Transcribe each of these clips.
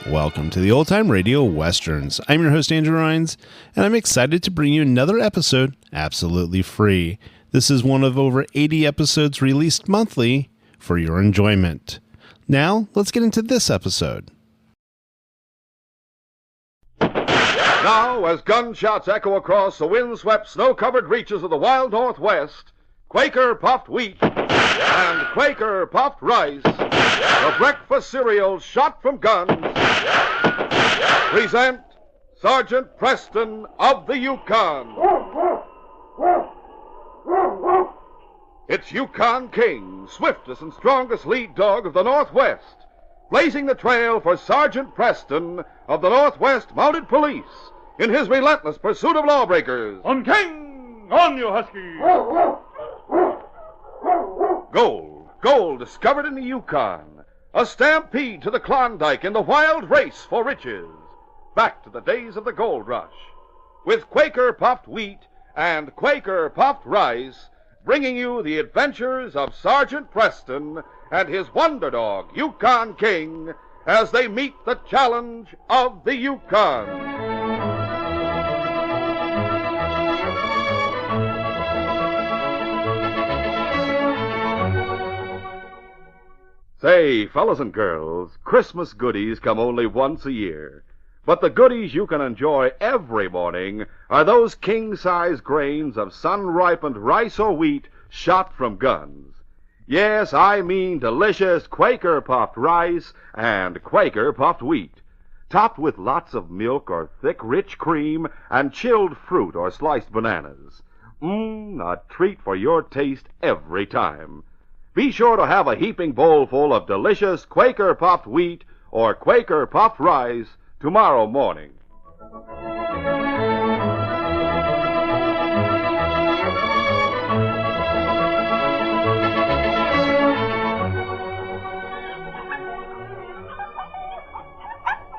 Welcome to the Old Time Radio Westerns. I'm your host, Andrew Rhynes, and I'm excited to bring you another episode absolutely free. This is one of over 80 episodes released monthly for your enjoyment. Now, let's get into this episode. Now, as gunshots echo across the wind-swept, snow-covered reaches of the wild Northwest, Quaker puffed wheat and Quaker puffed rice, the breakfast cereal shot from guns, present Sergeant Preston of the Yukon. It's Yukon King, swiftest and strongest lead dog of the Northwest, blazing the trail for Sergeant Preston of the Northwest Mounted Police in his relentless pursuit of lawbreakers. On King! On, you huskies! Gold discovered in the Yukon. A stampede to the Klondike in the wild race for riches. Back to the days of the gold rush. With Quaker puffed wheat and Quaker puffed rice, bringing you the adventures of Sergeant Preston and his wonder dog, Yukon King, as they meet the challenge of the Yukon. Say, fellas and girls, Christmas goodies come only once a year. But the goodies you can enjoy every morning are those king-size grains of sun-ripened rice or wheat shot from guns. Yes, I mean delicious Quaker puffed rice and Quaker puffed wheat, topped with lots of milk or thick, rich cream and chilled fruit or sliced bananas. A treat for your taste every time. Be sure to have a heaping bowl full of delicious Quaker puffed wheat or Quaker puffed rice tomorrow morning.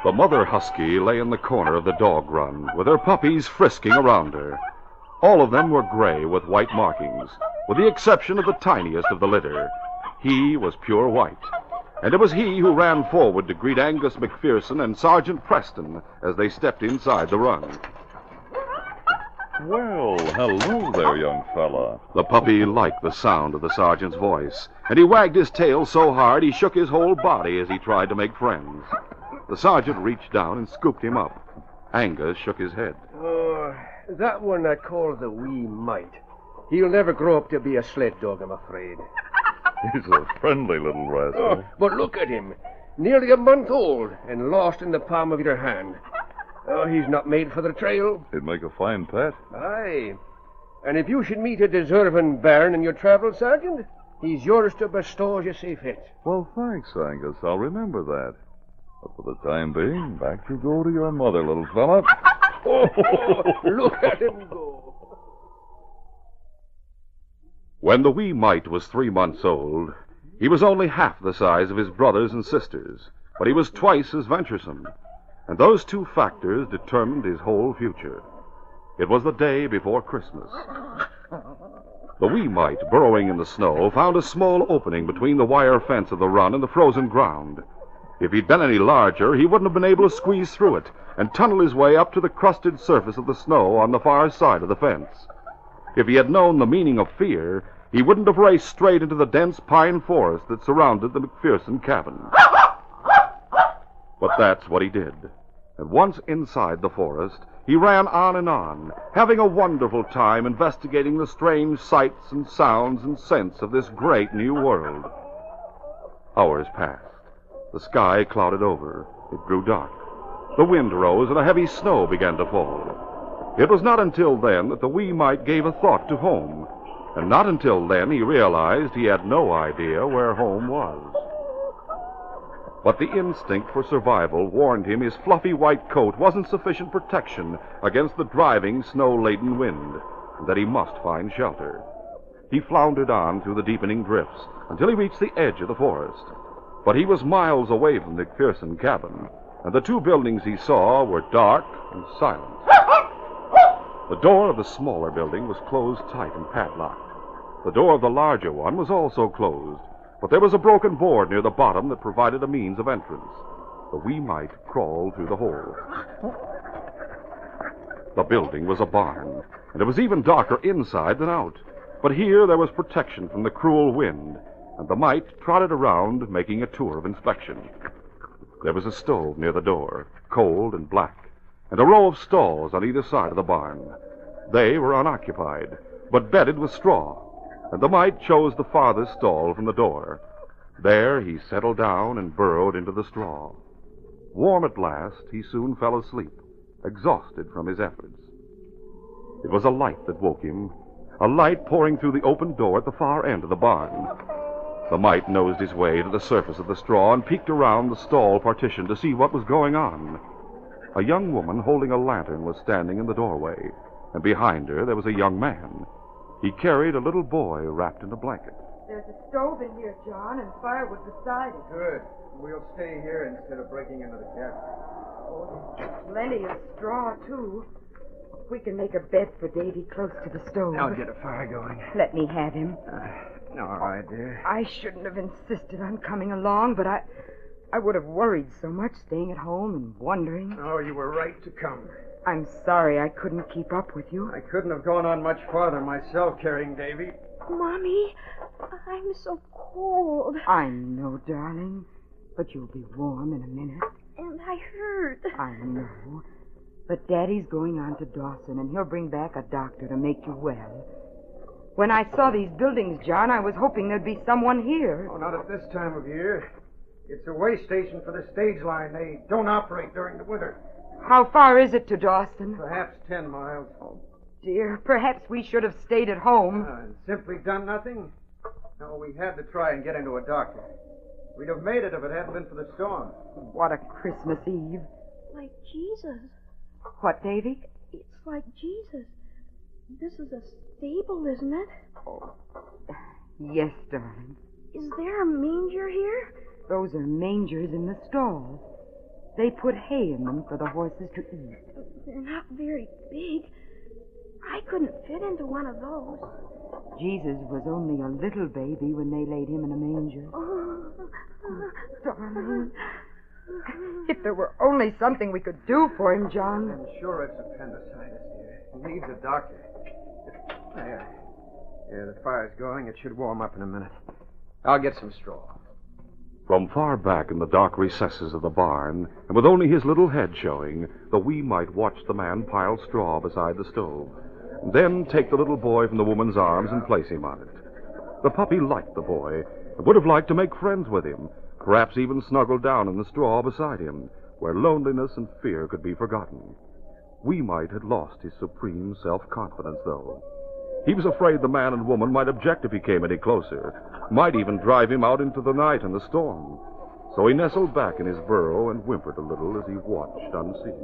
The mother husky lay in the corner of the dog run with her puppies frisking around her. All of them were gray with white markings, with the exception of the tiniest of the litter. He was pure white, and it was he who ran forward to greet Angus McPherson and Sergeant Preston as they stepped inside the run. Well, hello there, young fella. The puppy liked the sound of the sergeant's voice, and he wagged his tail so hard he shook his whole body as he tried to make friends. The sergeant reached down and scooped him up. Angus shook his head. Oh, that one I call the wee Mite. He'll never grow up to be a sled dog, I'm afraid. He's a friendly little rascal. Oh, but look at him. Nearly a month old and lost in the palm of your hand. Oh, he's not made for the trail. He'd make a fine pet. Aye. And if you should meet a deserving bairn in your travels, Sergeant, he's yours to bestow as you see fit. Well, thanks, Angus. I'll remember that. But for the time being, back you go to your mother, little fella. Oh, look at him go. When the wee Mite was 3 months old, he was only half the size of his brothers and sisters, but he was twice as venturesome, and those two factors determined his whole future. It was the day before Christmas. The wee Mite, burrowing in the snow, found a small opening between the wire fence of the run and the frozen ground. If he'd been any larger, he wouldn't have been able to squeeze through it and tunnel his way up to the crusted surface of the snow on the far side of the fence. If he had known the meaning of fear, he wouldn't have raced straight into the dense pine forest that surrounded the McPherson cabin. But that's what he did. And once inside the forest, he ran on, having a wonderful time investigating the strange sights and sounds and scents of this great new world. Hours passed. The sky clouded over. It grew dark. The wind rose, and a heavy snow began to fall. It was not until then that the wee Mite gave a thought to home, and not until then he realized he had no idea where home was. But the instinct for survival warned him his fluffy white coat wasn't sufficient protection against the driving, snow-laden wind, and that he must find shelter. He floundered on through the deepening drifts until he reached the edge of the forest. But he was miles away from the McPherson cabin, and the two buildings he saw were dark and silent. The door of the smaller building was closed tight and padlocked. The door of the larger one was also closed, but there was a broken board near the bottom that provided a means of entrance. The wee mite crawled through the hole. The building was a barn, and it was even darker inside than out. But here there was protection from the cruel wind, and the mite trotted around, making a tour of inspection. There was a stove near the door, cold and black, and a row of stalls on either side of the barn. They were unoccupied, but bedded with straw, and the mite chose the farthest stall from the door. There he settled down and burrowed into the straw. Warm at last, he soon fell asleep, exhausted from his efforts. It was a light that woke him, a light pouring through the open door at the far end of the barn. The mite nosed his way to the surface of the straw and peeked around the stall partition to see what was going on. A young woman holding a lantern was standing in the doorway, and behind her there was a young man. He carried a little boy wrapped in a blanket. There's a stove in here, John, and firewood beside it. Good. We'll stay here instead of breaking into the cabin. Oh, there's plenty of straw, too. We can make a bed for Davy close to the stove. I'll get a fire going. Let me have him. All right, dear. I shouldn't have insisted on coming along, but I would have worried so much staying at home and wondering. Oh, you were right to come. I'm sorry I couldn't keep up with you. I couldn't have gone on much farther myself carrying Davy. Mommy, I'm so cold. I know, darling, but you'll be warm in a minute. And I hurt. I know. But Daddy's going on to Dawson, and he'll bring back a doctor to make you well. When I saw these buildings, John, I was hoping there'd be someone here. Oh, not at this time of year. It's a way station for the stage line. They don't operate during the winter. How far is it to Dawson? Perhaps 10 miles. Oh, dear. Perhaps we should have stayed at home. And simply done nothing? No, we had to try and get into a doctor. We'd have made it if it hadn't been for the storm. What a Christmas Eve. Like Jesus. What, Davy? It's like Jesus. This is a stable, isn't it? Oh, yes, darling. Is there a manger here? Those are mangers in the stalls. They put hay in them for the horses to eat. They're not very big. I couldn't fit into one of those. Jesus was only a little baby when they laid him in a manger. Oh, darling. If there were only something we could do for him, John. I'm sure it's appendicitis, dear. He needs a doctor. There. Yeah, the fire's going. It should warm up in a minute. I'll get some straw. From far back in the dark recesses of the barn, and with only his little head showing, the wee mite watched the man pile straw beside the stove, and then take the little boy from the woman's arms and place him on it. The puppy liked the boy, and would have liked to make friends with him, perhaps even snuggle down in the straw beside him, where loneliness and fear could be forgotten. Wee Mite had lost his supreme self-confidence, though. He was afraid the man and woman might object if he came any closer, might even drive him out into the night and the storm. So he nestled back in his burrow and whimpered a little as he watched unseen.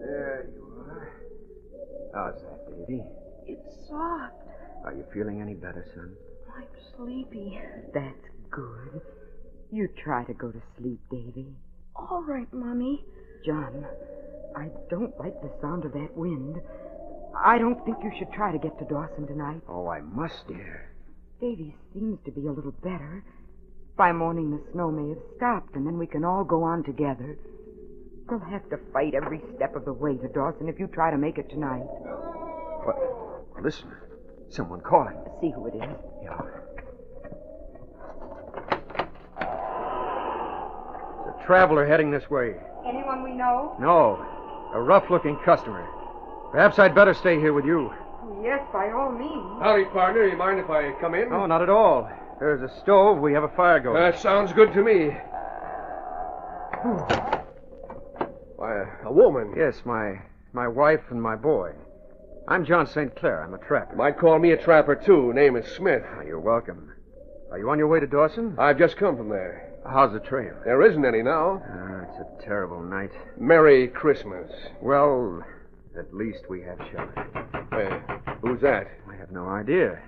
There you are. How's that, Davy? it's soft. Are you feeling any better, son? I'm sleepy. That's good. You try to go to sleep, Davy. All right, Mommy. John, I don't like the sound of that wind. I don't think you should try to get to Dawson tonight. Oh, I must, dear. Davy seems to be a little better. By morning, the snow may have stopped, and then we can all go on together. We'll have to fight every step of the way to Dawson if you try to make it tonight. What? Listen. Someone calling. See who it is. Yeah. There's a traveler heading this way. Anyone we know? No. A rough-looking customer. Perhaps I'd better stay here with you. Yes, by all means. Howdy, partner. You mind if I come in? No, not at all. There's a stove. We have a fire going. That sounds good to me. Why, a woman. Yes, my wife and my boy. I'm John St. Clair. I'm a trapper. Might call me a trapper, too. Name is Smith. Oh, you're welcome. Are you on your way to Dawson? I've just come from there. How's the trail? There isn't any now. It's a terrible night. Merry Christmas. Well, at least we have shelter. Who's that? I have no idea.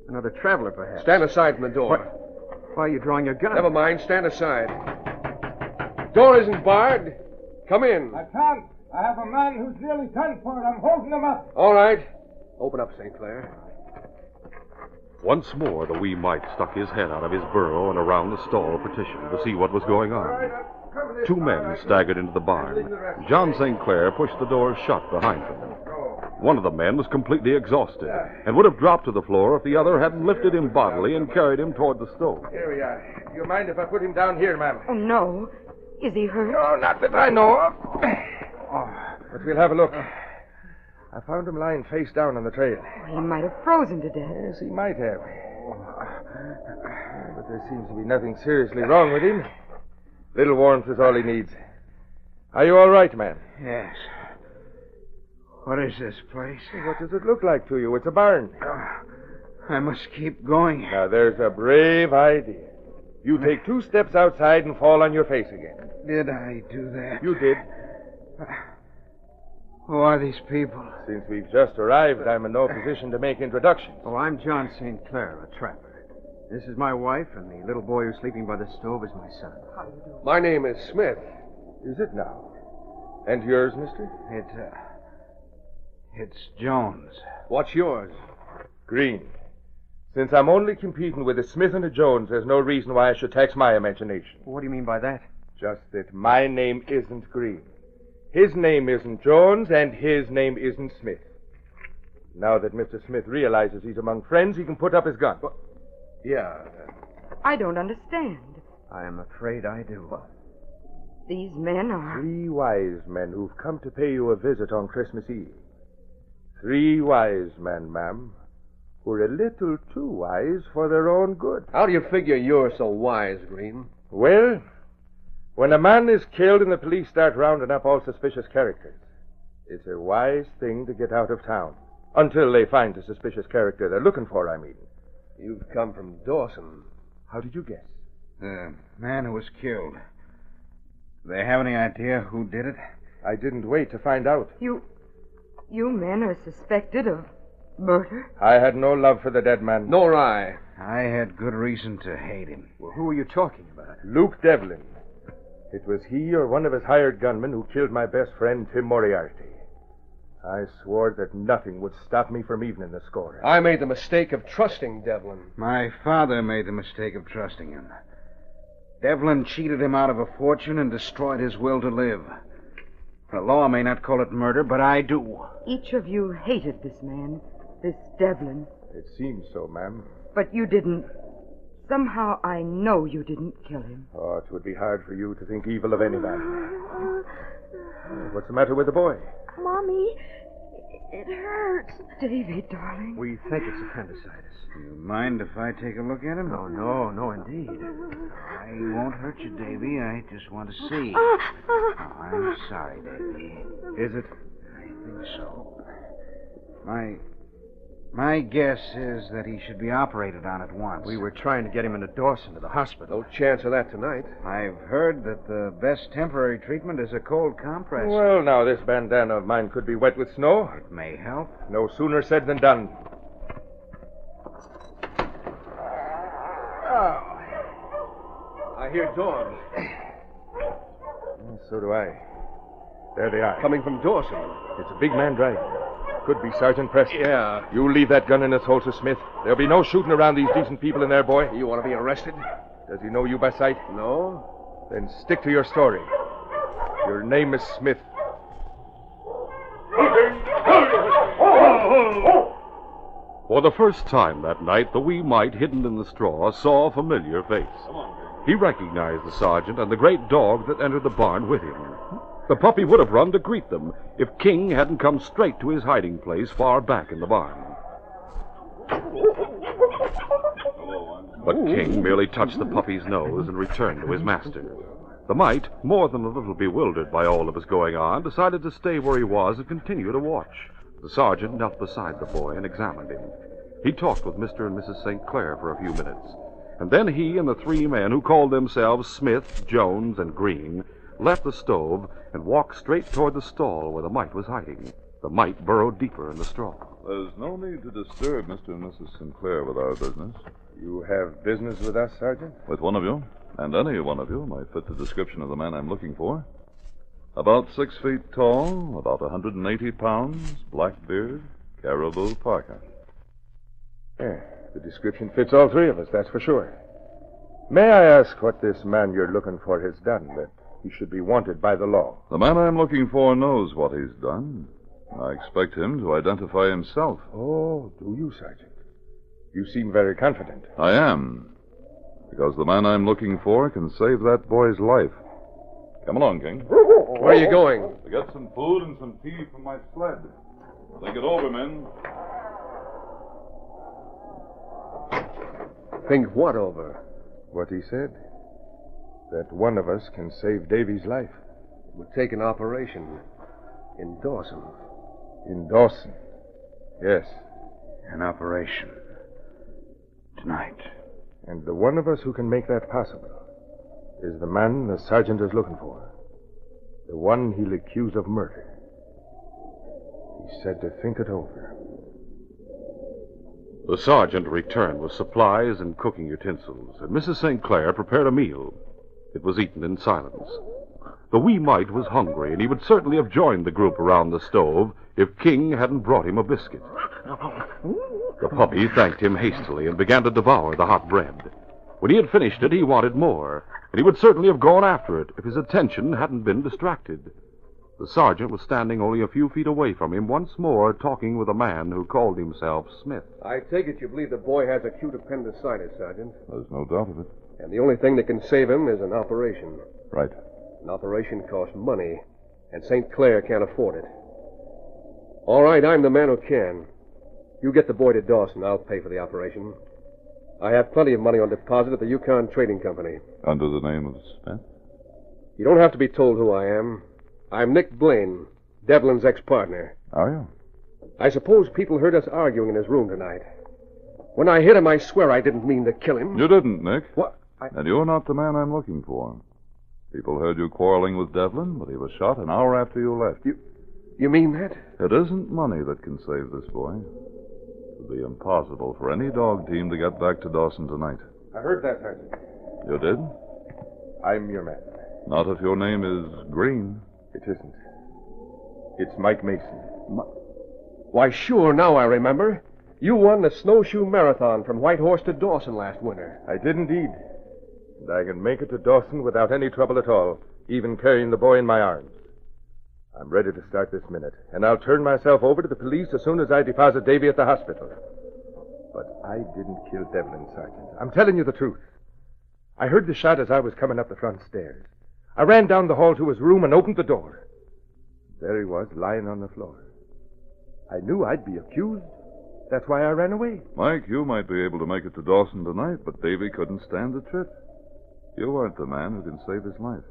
Another traveler, perhaps. Stand aside from the door. Why are you drawing your gun? Never mind. Stand aside. Door isn't barred. Come in. I can't. I have a man who's nearly done for it. I'm holding him up. All right. Open up, St. Clair. Once more, the wee mite stuck his head out of his burrow and around the stall partition to see what was going on. Two men staggered into the barn. John St. Clair pushed the door shut behind them. One of the men was completely exhausted and would have dropped to the floor if the other hadn't lifted him bodily and carried him toward the stove. Here we are. Do you mind if I put him down here, ma'am? Oh, no. Is he hurt? No, not that I know of. But we'll have a look. I found him lying face down on the trail. Oh, he might have frozen to death. Yes, he might have. But there seems to be nothing seriously wrong with him. Little warmth is all he needs. Are you all right, man? Yes. What is this place? What does it look like to you? It's a barn. I must keep going. Now, there's a brave idea. You take 2 steps outside and fall on your face again. Did I do that? You did. Who are these people? Since we've just arrived, I'm in no position to make introductions. Oh, I'm John St. Clair, a trapper. This is my wife, and the little boy who's sleeping by the stove is my son. My name is Smith. Is it now? And yours, mister? It's Jones. What's yours? Green. Since I'm only competing with a Smith and a Jones, there's no reason why I should tax my imagination. What do you mean by that? Just that my name isn't Green. His name isn't Jones, and his name isn't Smith. Now that Mr. Smith realizes he's among friends, he can put up his gun. Yeah. I don't understand. I am afraid I do. These men are... 3 wise men who've come to pay you a visit on Christmas Eve. 3 wise men, ma'am, who are a little too wise for their own good. How do you figure you're so wise, Green? Well, when a man is killed and the police start rounding up all suspicious characters, it's a wise thing to get out of town. Until they find the suspicious character they're looking for, I mean. You've come from Dawson. How did you guess? The man who was killed. Do they have any idea who did it? I didn't wait to find out. You men are suspected of murder? I had no love for the dead man. Nor I. I had good reason to hate him. Well, who are you talking about? Luke Devlin. It was he or one of his hired gunmen who killed my best friend, Tim Moriarty. I swore that nothing would stop me from evening the score. I made the mistake of trusting Devlin. My father made the mistake of trusting him. Devlin cheated him out of a fortune and destroyed his will to live. The law may not call it murder, but I do. Each of you hated this man, this Devlin. It seems so, ma'am. But you didn't. Somehow I know you didn't kill him. Oh, it would be hard for you to think evil of any man. What's the matter with the boy? Mommy, it hurts. Davy, darling. We think it's appendicitis. Do you mind if I take a look at him? Oh, no, indeed. I won't hurt you, Davy. I just want to see. Oh, I'm sorry, Davy. Is it? I think so. My guess is that he should be operated on at once. We were trying to get him into Dawson to the hospital. No chance of that tonight. I've heard that the best temporary treatment is a cold compress. Well, now, this bandana of mine could be wet with snow. It may help. No sooner said than done. I hear doors. So do I. There they are. Coming from Dawson. It's a big man driving. Could be Sergeant Preston. Yeah. You leave that gun in its holster, Smith. There'll be no shooting around these decent people in there, boy. You want to be arrested? Does he know you by sight? No. Then stick to your story. Your name is Smith. For the first time that night, the wee mite hidden in the straw saw a familiar face. He recognized the sergeant and the great dog that entered the barn with him. The puppy would have run to greet them if King hadn't come straight to his hiding place far back in the barn. But King merely touched the puppy's nose and returned to his master. The mite, more than a little bewildered by all that was going on, decided to stay where he was and continue to watch. The sergeant knelt beside the boy and examined him. He talked with Mr. and Mrs. St. Clair for a few minutes, and then he and the 3 men who called themselves Smith, Jones, and Green left the stove and walked straight toward the stall where the mite was hiding. The mite burrowed deeper in the straw. There's no need to disturb Mr. and Mrs. Sinclair with our business. You have business with us, Sergeant? With one of you? And any one of you might fit the description of the man I'm looking for. About 6 feet tall, about 180 pounds, black beard, caribou parka. Yeah, the description fits all three of us, that's for sure. May I ask what this man you're looking for has done that he should be wanted by the law? The man I'm looking for knows what he's done. I expect him to identify himself. Oh, do you, Sergeant? You seem very confident. I am. Because the man I'm looking for can save that boy's life. Come along, King. Where are you going? To get some food and some tea from my sled. Think it over, men. Think what over? What he said? That one of us can save Davy's life. It would take an operation in Dawson. In Dawson? Yes. An operation. Tonight. And the one of us who can make that possible is the man the sergeant is looking for. The one he'll accuse of murder. He said to think it over. The sergeant returned with supplies and cooking utensils, and Mrs. St. Clair prepared a meal. It was eaten in silence. The wee mite was hungry, and he would certainly have joined the group around the stove if King hadn't brought him a biscuit. The puppy thanked him hastily and began to devour the hot bread. When he had finished it, he wanted more, and he would certainly have gone after it if his attention hadn't been distracted. The sergeant was standing only a few feet away from him, once more talking with a man who called himself Smith. I take it you believe the boy has acute appendicitis, Sergeant. There's no doubt of it. And the only thing that can save him is an operation. Right. An operation costs money, and St. Clair can't afford it. All right, I'm the man who can. You get the boy to Dawson. I'll pay for the operation. I have plenty of money on deposit at the Yukon Trading Company. Under the name of Smith? You don't have to be told who I am. I'm Nick Blaine, Devlin's ex-partner. Are you? I suppose people heard us arguing in his room tonight. When I hit him, I swear I didn't mean to kill him. You didn't, Nick. What? And you're not the man I'm looking for. People heard you quarreling with Devlin, but he was shot an hour after you left. You mean that? It isn't money that can save this boy. It would be impossible for any dog team to get back to Dawson tonight. I heard that, Sergeant. You did? I'm your man. Not if your name is Green. It isn't. It's Mike Mason. Why, sure, now I remember. You won the snowshoe marathon from Whitehorse to Dawson last winter. I did indeed. And I can make it to Dawson without any trouble at all, even carrying the boy in my arms. I'm ready to start this minute, and I'll turn myself over to the police as soon as I deposit Davy at the hospital. But I didn't kill Devlin, Sergeant. I'm telling you the truth. I heard the shot as I was coming up the front stairs. I ran down the hall to his room and opened the door. There he was, lying on the floor. I knew I'd be accused. That's why I ran away. Mike, you might be able to make it to Dawson tonight, but Davy couldn't stand the trip. You aren't the man who can save his life.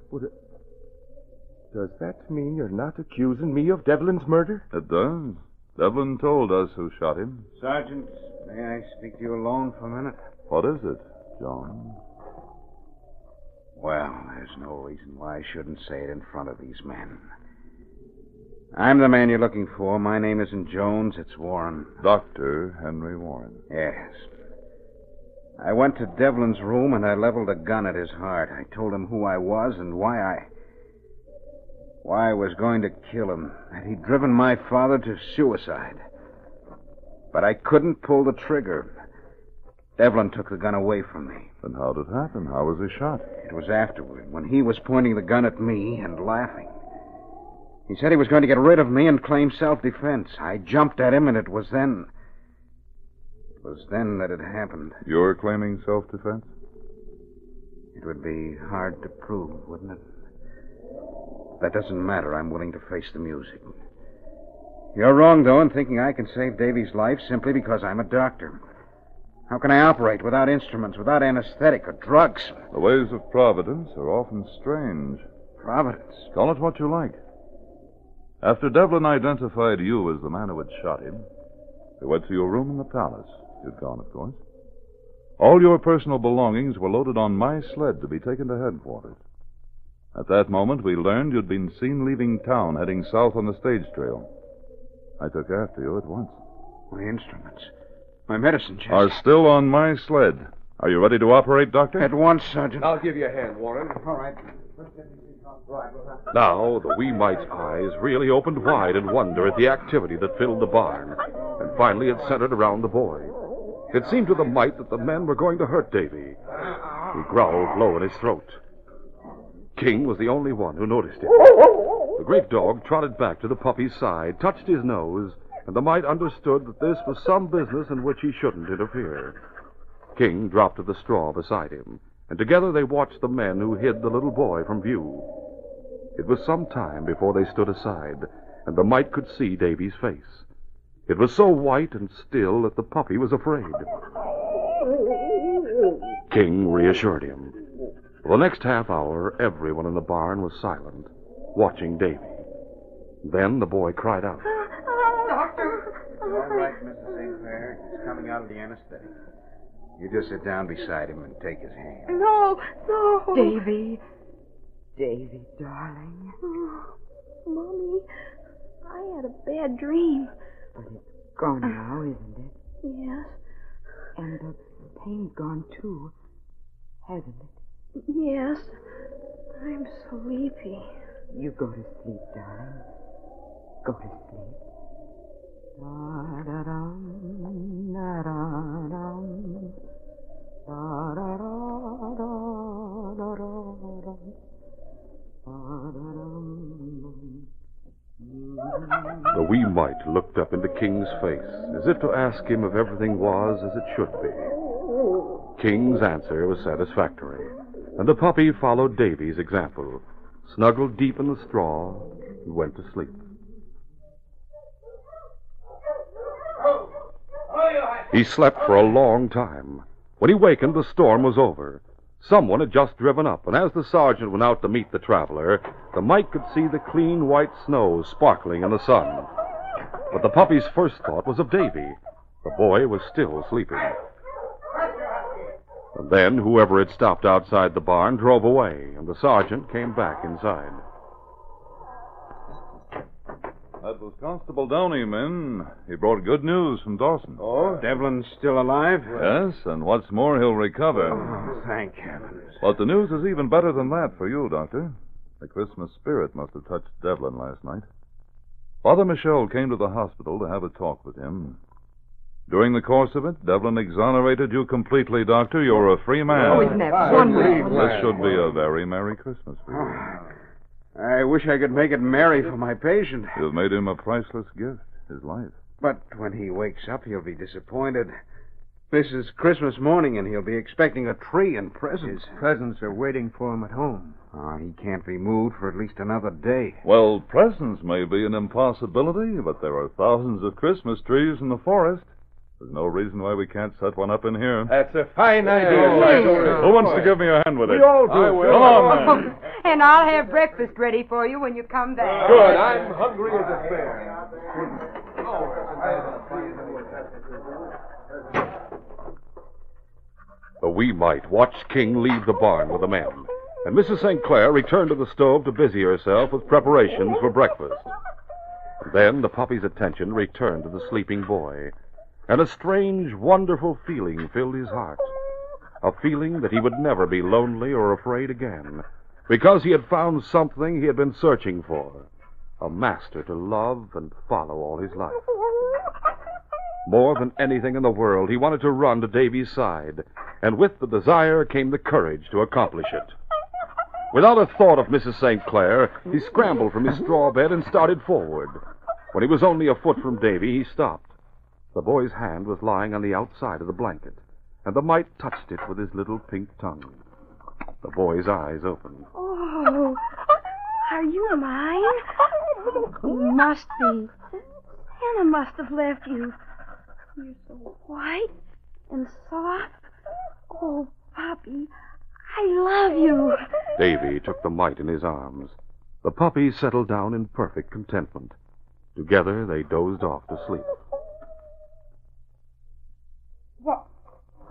Does that mean you're not accusing me of Devlin's murder? It does. Devlin told us who shot him. Sergeant, may I speak to you alone for a minute? What is it, John? Well, there's no reason why I shouldn't say it in front of these men. I'm the man you're looking for. My name isn't Jones, it's Warren. Dr. Henry Warren. Yes. I went to Devlin's room and I leveled a gun at his heart. I told him who I was and why I was going to kill him. That he'd driven my father to suicide. But I couldn't pull the trigger. Devlin took the gun away from me. Then how did it happen? How was he shot? It was afterward, when he was pointing the gun at me and laughing. He said he was going to get rid of me and claim self-defense. I jumped at him, and it was then that it happened. You're claiming self-defense? It would be hard to prove, wouldn't it? That doesn't matter. I'm willing to face the music. You're wrong, though, in thinking I can save Davy's life simply because I'm a doctor. How can I operate without instruments, without anesthetic or drugs? The ways of Providence are often strange. Providence? Call it what you like. After Devlin identified you as the man who had shot him, he went to your room in the palace. You'd gone, of course. All your personal belongings were loaded on my sled to be taken to headquarters. At that moment, we learned you'd been seen leaving town, heading south on the stage trail. I took after you at once. My instruments. My medicine chest. Are still on my sled. Are you ready to operate, Doctor? At once, Sergeant. I'll give you a hand, Warren. All right. Now, the wee mite's eyes really opened wide in wonder at the activity that filled the barn, and finally it centered around the boy. It seemed to the mite that the men were going to hurt Davy. He growled low in his throat. King was the only one who noticed it. The great dog trotted back to the puppy's side, touched his nose, and the mite understood that this was some business in which he shouldn't interfere. King dropped to the straw beside him, and together they watched the men who hid the little boy from view. It was some time before they stood aside, and the mite could see Davy's face. It was so white and still that the puppy was afraid. King reassured him. For the next half hour, everyone in the barn was silent, watching Davy. Then the boy cried out. Doctor! All right, Mrs. St. Clair. He's coming out of the anesthetic. You just sit down beside him and take his hand. No. Davy, darling. Oh, Mommy, I had a bad dream. But it's gone now, isn't it? Yes. And the pain's gone, too, hasn't it? Yes. I'm sleepy. You go to sleep, darling. Go to sleep. Da-da-dum, da-da-dum, da-da-da-da-da-da-dum, da-da-dum. The wee mite looked up into King's face, as if to ask him if everything was as it should be. King's answer was satisfactory, and the puppy followed Davy's example, snuggled deep in the straw, and went to sleep. He slept for a long time. When he wakened, the storm was over. Someone had just driven up, and as the sergeant went out to meet the traveler, the mite could see the clean white snow sparkling in the sun. But the puppy's first thought was of Davy. The boy was still sleeping. And then whoever had stopped outside the barn drove away, and the sergeant came back inside. That was Constable Downey, men. He brought good news from Dawson. Oh? Devlin's still alive? Yes, and what's more, he'll recover. Oh, thank heavens. But the news is even better than that for you, Doctor. The Christmas spirit must have touched Devlin last night. Father Michel came to the hospital to have a talk with him. During the course of it, Devlin exonerated you completely, Doctor. You're a free man. Oh, isn't that wonderful? This should be a very Merry Christmas for you. I wish I could make it merry for my patient. You've made him a priceless gift, his life. But when he wakes up, he'll be disappointed. This is Christmas morning, and he'll be expecting a tree and presents. His presents are waiting for him at home. Oh, he can't be moved for at least another day. Well, presents may be an impossibility, but there are thousands of Christmas trees in the forest. There's no reason why we can't set one up in here. That's a fine idea, Sergeant. Who wants to give me a hand with it? We all do. I will. Come on, man. And I'll have breakfast ready for you when you come back. Good. I'm hungry as a bear. The wee mite watched King leave the barn with the men, and Mrs. St. Clair returned to the stove to busy herself with preparations for breakfast. Then the puppy's attention returned to the sleeping boy, and a strange, wonderful feeling filled his heart. A feeling that he would never be lonely or afraid again, because he had found something he had been searching for, a master to love and follow all his life. More than anything in the world, he wanted to run to Davy's side, and with the desire came the courage to accomplish it. Without a thought of Mrs. St. Clair, he scrambled from his straw bed and started forward. When he was only a foot from Davy, he stopped. The boy's hand was lying on the outside of the blanket, and the mite touched it with his little pink tongue. The boy's eyes opened. Oh, are you mine? You must be. Santa must have left you. You're so white and soft. Oh, Poppy, I love you. Davy took the mite in his arms. The puppy settled down in perfect contentment. Together, they dozed off to sleep.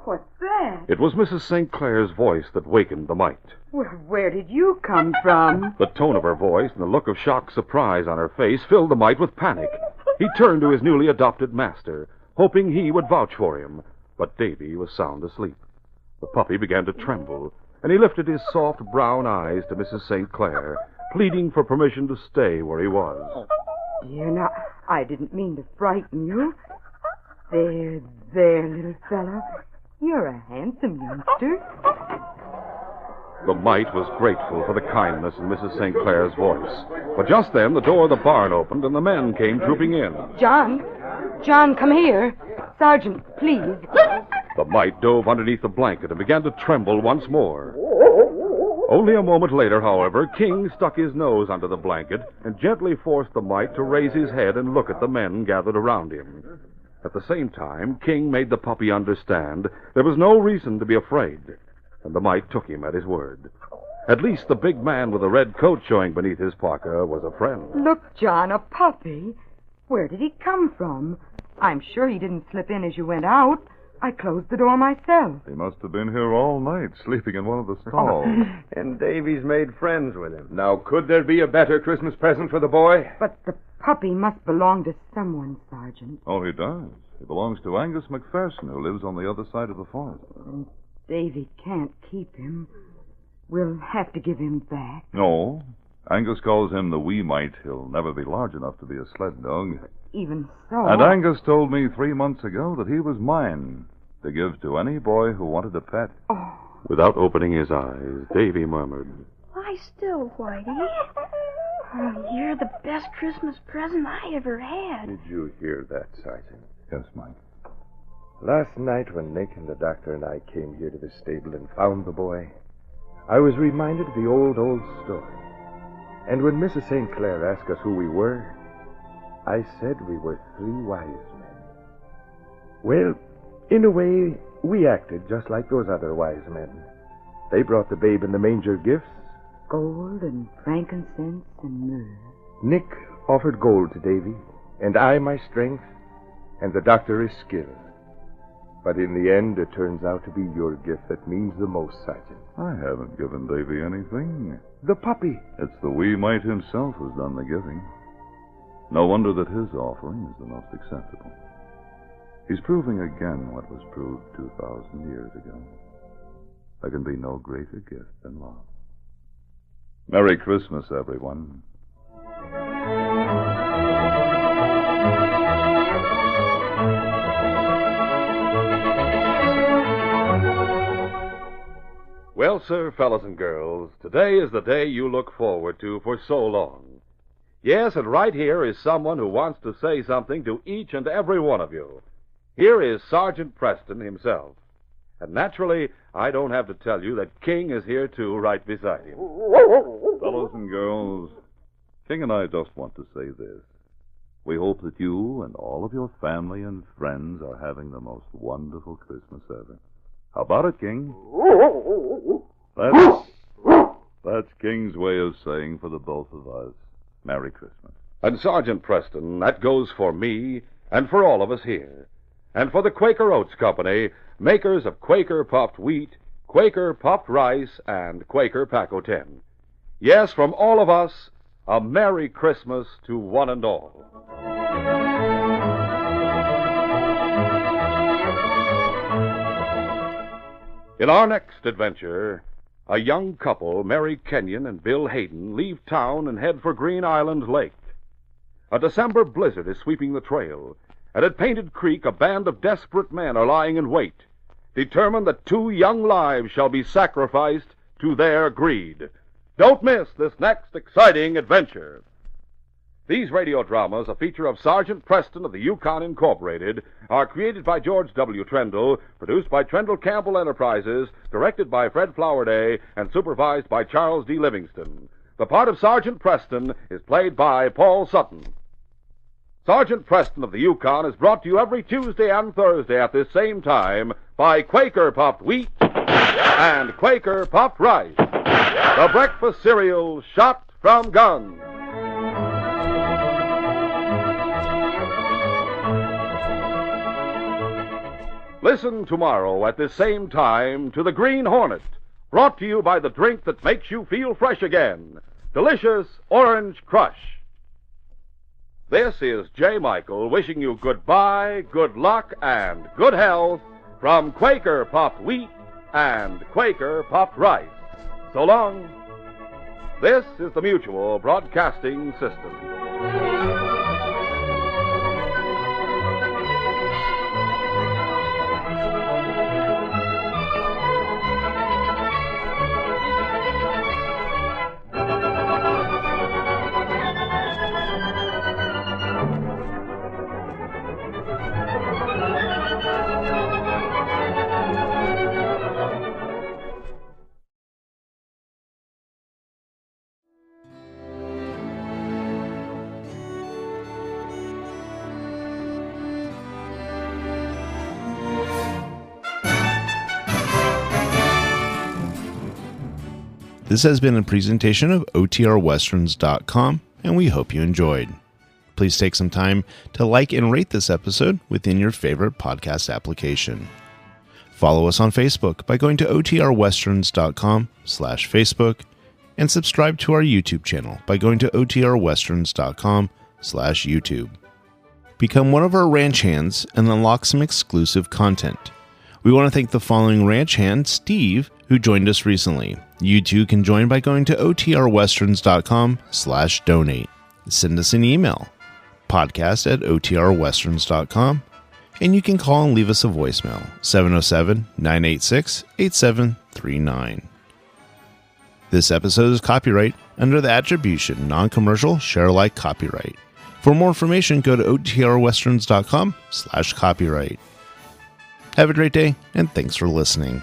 What's that? It was Mrs. St. Clair's voice that wakened the mite. Well, where did you come from? The tone of her voice and the look of shocked surprise on her face filled the mite with panic. He turned to his newly adopted master, hoping he would vouch for him. But Davy was sound asleep. The puppy began to tremble, and he lifted his soft brown eyes to Mrs. St. Clair, pleading for permission to stay where he was. Dear, now, I didn't mean to frighten you. There, little fellow. You're a handsome youngster. The mite was grateful for the kindness in Mrs. St. Clair's voice. But just then, the door of the barn opened, and the men came trooping in. John, come here. Sergeant, please. The mite dove underneath the blanket and began to tremble once more. Only a moment later, however, King stuck his nose under the blanket and gently forced the mite to raise his head and look at the men gathered around him. At the same time, King made the puppy understand there was no reason to be afraid, and the mite took him at his word. At least the big man with the red coat showing beneath his parka was a friend. Look, John, a puppy. Where did he come from? I'm sure he didn't slip in as you went out. I closed the door myself. He must have been here all night, sleeping in one of the stalls. And Davy's made friends with him. Now, could there be a better Christmas present for the boy? But the puppy must belong to someone, Sergeant. Oh, he does. He belongs to Angus McPherson, who lives on the other side of the forest. And Davy can't keep him. We'll have to give him back. No. Angus calls him the wee mite. He'll never be large enough to be a sled dog. Even so... And Angus told me 3 months ago that he was mine to give to any boy who wanted a pet. Oh. Without opening his eyes, Davy murmured, Lie still, Whitey. Oh, you're the best Christmas present I ever had. Did you hear that, Sergeant? Yes, Mike. Last night when Nick and the doctor and I came here to the stable and found the boy, I was reminded of the old story. And when Mrs. St. Clair asked us who we were, I said we were 3 wise men. Well, in a way, we acted just like those other wise men. They brought the babe in the manger gifts. Gold and frankincense and myrrh. Nick offered gold to Davy, and I my strength, and the doctor his skill. But in the end, it turns out to be your gift that means the most, Sergeant. I haven't given Davy anything. The puppy. It's the wee mite himself who's done the giving. No wonder that his offering is the most acceptable. He's proving again what was proved 2,000 years ago. There can be no greater gift than love. Merry Christmas, everyone. Well, sir, fellas and girls, today is the day you look forward to for so long. Yes, and right here is someone who wants to say something to each and every one of you. Here is Sergeant Preston himself. And naturally, I don't have to tell you that King is here, too, right beside him. Fellows and girls, King and I just want to say this. We hope that you and all of your family and friends are having the most wonderful Christmas ever. How about it, King? That's King's way of saying for the both of us, Merry Christmas. And Sergeant Preston, that goes for me and for all of us here. And for the Quaker Oats Company, makers of Quaker puffed wheat, Quaker puffed rice, and Quaker Pack-O-10. Yes, from all of us, a Merry Christmas to one and all. In our next adventure, a young couple, Mary Kenyon and Bill Hayden, leave town and head for Green Island Lake. A December blizzard is sweeping the trail, and at Painted Creek a band of desperate men are lying in wait, determined that 2 young lives shall be sacrificed to their greed. Don't miss this next exciting adventure. These radio dramas, a feature of Sergeant Preston of the Yukon Incorporated, are created by George W. Trendle, produced by Trendle Campbell Enterprises, directed by Fred Flowerday, and supervised by Charles D. Livingston. The part of Sergeant Preston is played by Paul Sutton. Sergeant Preston of the Yukon is brought to you every Tuesday and Thursday at this same time by Quaker Puffed Wheat and Quaker Puffed Rice, the breakfast cereal shot from guns. Listen tomorrow at this same time to The Green Hornet, brought to you by the drink that makes you feel fresh again, Delicious Orange Crush. This is J. Michael wishing you goodbye, good luck, and good health from Quaker Puffed Wheat and Quaker puffed rice. So long. This is the Mutual Broadcasting System. This has been a presentation of OTRWesterns.com, and we hope you enjoyed. Please take some time to like and rate this episode within your favorite podcast application. Follow us on Facebook by going to OTRWesterns.com/Facebook, and subscribe to our YouTube channel by going to OTRWesterns.com/YouTube. Become one of our ranch hands and unlock some exclusive content. We want to thank the following ranch hand, Steve, who joined us recently. You too can join by going to OTRWesterns.com/donate. Send us an email, podcast@OTRWesterns.com, and you can call and leave us a voicemail, 707-986-8739. This episode is copyright under the attribution, non-commercial, share-alike copyright. For more information, go to OTRWesterns.com/copyright. Have a great day, and thanks for listening.